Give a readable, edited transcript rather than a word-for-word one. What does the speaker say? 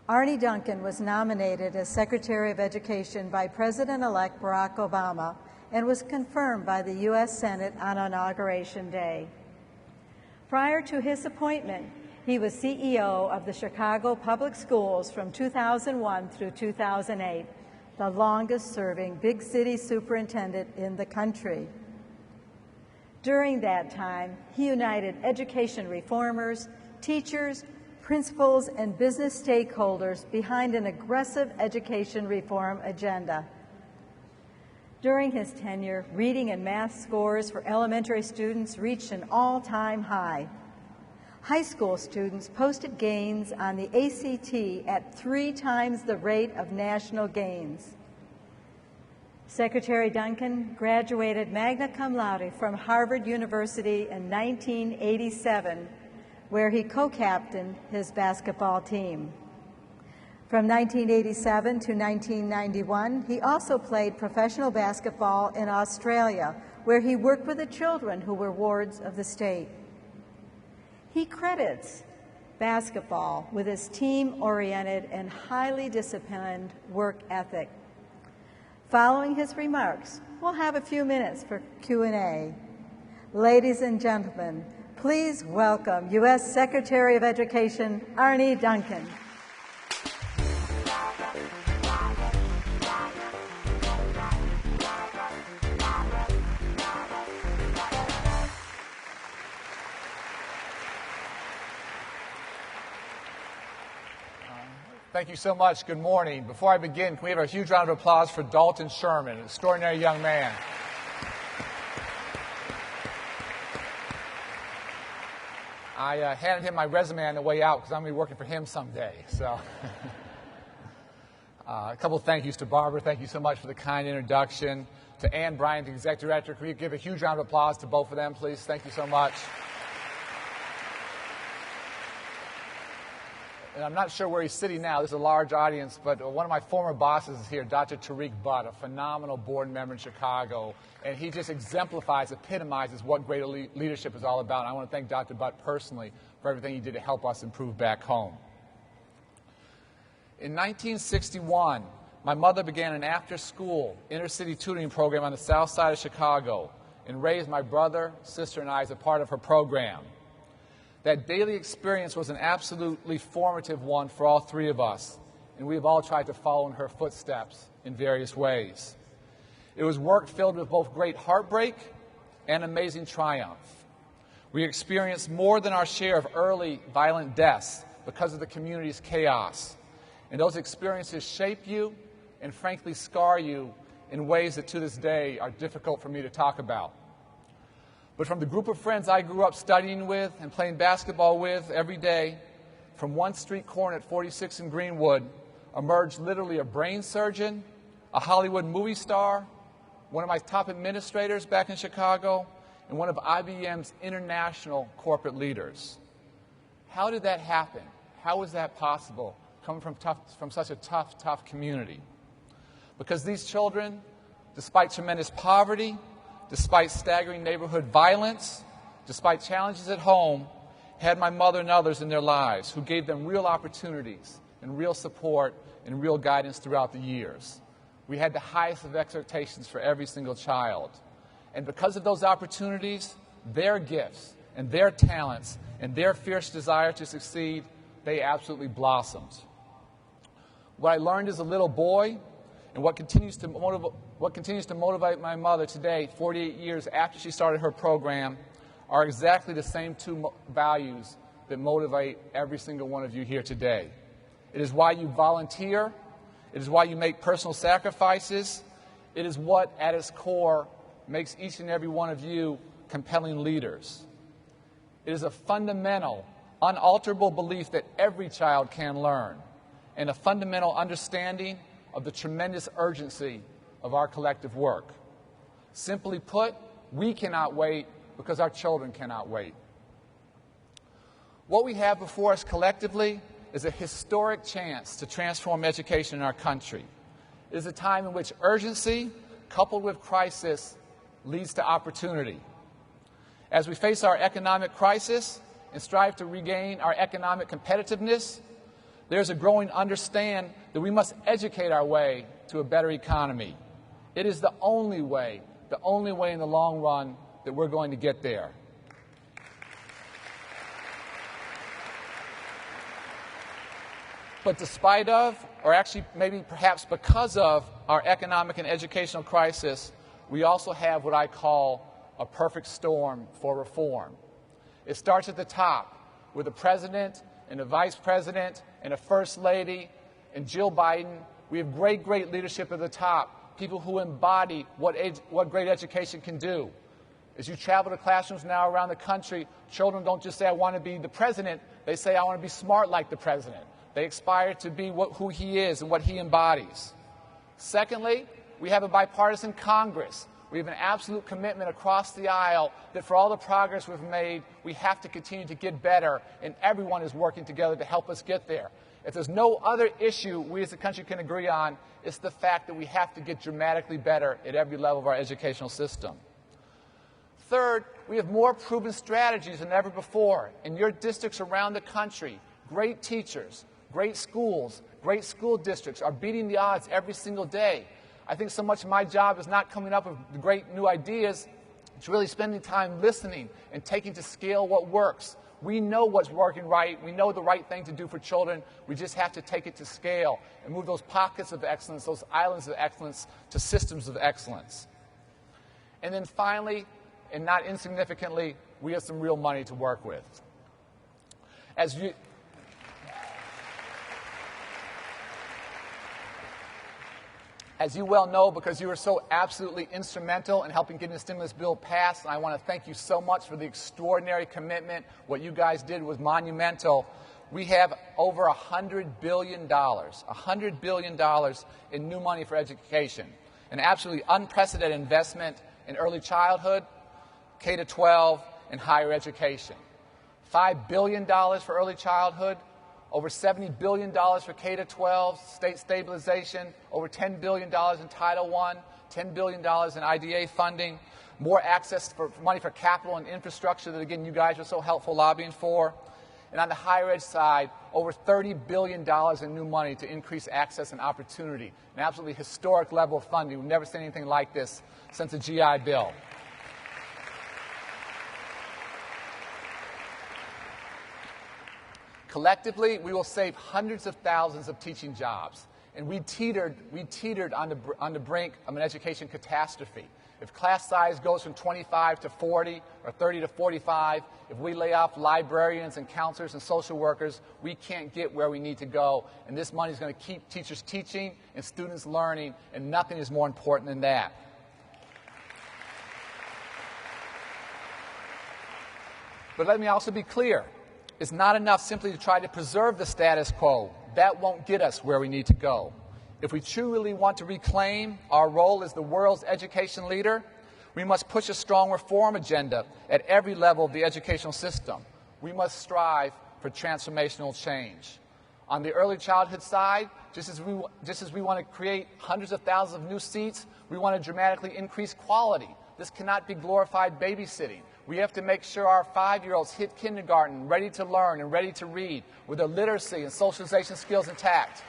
Arne Duncan was nominated as Secretary of Education by President-elect Barack Obama and was confirmed by the U.S. Senate on Inauguration Day. Prior to his appointment, he was CEO of the Chicago Public Schools from 2001 through 2008, the longest-serving big city superintendent in the country. During that time, he united education reformers, teachers, principals, and business stakeholders behind an aggressive education reform agenda. During his tenure, reading and math scores for elementary students reached an all-time high. High school students posted gains on the ACT at 3 times the rate of national gains. Secretary Duncan graduated magna cum laude from Harvard University in 1987, where he co-captained his basketball team. From 1987 to 1991, he also played professional basketball in Australia, where he worked with the children who were wards of the state. He credits basketball with his team-oriented and highly disciplined work ethic. Following his remarks, we'll have a few minutes for Q&A. Ladies and gentlemen, please welcome U.S. Secretary of Education, Arne Duncan. Thank you so much. Good morning. Before I begin, can we have a huge round of applause for Dalton Sherman, an extraordinary young man. I handed him my resume on the way out because I'm going to be working for him someday. So, a couple of thank yous to Barbara. Thank you so much for the kind introduction. To Ann Bryant, the executive director, can we give a huge round of applause to both of them, please? Thank you so much. And I'm not sure where he's sitting now. This is a large audience, but one of my former bosses is here, Dr. Tariq Butt, a phenomenal board member in Chicago. And he just exemplifies, epitomizes what great leadership is all about. And I want to thank Dr. Butt personally for everything he did to help us improve back home. In 1961, my mother began an after-school inner-city tutoring program on the south side of Chicago and raised my brother, sister, and I as a part of her program. That daily experience was an absolutely formative one for all 3 of us, and we have all tried to follow in her footsteps in various ways. It was work filled with both great heartbreak and amazing triumph. We experienced more than our share of early violent deaths because of the community's chaos, and those experiences shape you and frankly scar you in ways that to this day are difficult for me to talk about. But from the group of friends I grew up studying with and playing basketball with every day, from one street corner at 46 in Greenwood, emerged literally a brain surgeon, a Hollywood movie star, one of my top administrators back in Chicago, and one of IBM's international corporate leaders. How did that happen? How was that possible, coming from such a tough community? Because these children, despite tremendous poverty, despite staggering neighborhood violence, despite challenges at home, had my mother and others in their lives who gave them real opportunities and real support and real guidance throughout the years. We had the highest of expectations for every single child. And because of those opportunities, their gifts and their talents and their fierce desire to succeed, they absolutely blossomed. What I learned as a little boy and what continues to motivate my mother today, 48 years after she started her program, are exactly the same 2 values that motivate every single one of you here today. It is why you volunteer. It is why you make personal sacrifices. It is what, at its core, makes each and every one of you compelling leaders. It is a fundamental, unalterable belief that every child can learn, and a fundamental understanding of the tremendous urgency of our collective work. Simply put, we cannot wait because our children cannot wait. What we have before us collectively is a historic chance to transform education in our country. It is a time in which urgency, coupled with crisis, leads to opportunity. As we face our economic crisis and strive to regain our economic competitiveness, There's a growing understanding that we must educate our way to a better economy. It is the only way in the long run that we're going to get there. But despite of, or actually maybe perhaps because of, our economic and educational crisis, we also have what I call a perfect storm for reform. It starts at the top with a president and a vice president and a first lady and Jill Biden. We have great leadership at the top, people who embody what great education can do. As you travel to classrooms now around the country, children don't just say, I want to be the president. They say, I want to be smart like the president. They aspire to be who he is and what he embodies. Secondly, we have a bipartisan Congress. We have an absolute commitment across the aisle that for all the progress we've made, we have to continue to get better, and everyone is working together to help us get there. If there's no other issue we as a country can agree on, it's the fact that we have to get dramatically better at every level of our educational system. Third, we have more proven strategies than ever before. In your districts around the country, great teachers, great schools, great school districts are beating the odds every single day. I think so much of my job is not coming up with great new ideas. It's really spending time listening and taking to scale what works. We know what's working right. We know the right thing to do for children. We just have to take it to scale and move those pockets of excellence, those islands of excellence, to systems of excellence. And then finally, and not insignificantly, we have some real money to work with. As you well know, because you were so absolutely instrumental in helping getting the stimulus bill passed, and I want to thank you so much for the extraordinary commitment. What you guys did was monumental. We have over $100 billion in new money for education, an absolutely unprecedented investment in early childhood, K-12, and higher education. $5 billion for early childhood, over $70 billion for K-12, state stabilization, over $10 billion in Title I, $10 billion in IDA funding, more access for money for capital and infrastructure that, again, you guys were so helpful lobbying for. And on the higher ed side, over $30 billion in new money to increase access and opportunity, an absolutely historic level of funding. We've never seen anything like this since the GI Bill. Collectively, we will save hundreds of thousands of teaching jobs. And we teetered on the brink of an education catastrophe. If class size goes from 25 to 40 or 30 to 45, if we lay off librarians and counselors and social workers, we can't get where we need to go. And this money is going to keep teachers teaching and students learning, and nothing is more important than that. But let me also be clear. It's not enough simply to try to preserve the status quo. That won't get us where we need to go. If we truly want to reclaim our role as the world's education leader, we must push a strong reform agenda at every level of the educational system. We must strive for transformational change. On the early childhood side, just as we want to create hundreds of thousands of new seats, we want to dramatically increase quality. This cannot be glorified babysitting. We have to make sure our 5-year-olds hit kindergarten ready to learn and ready to read with their literacy and socialization skills intact.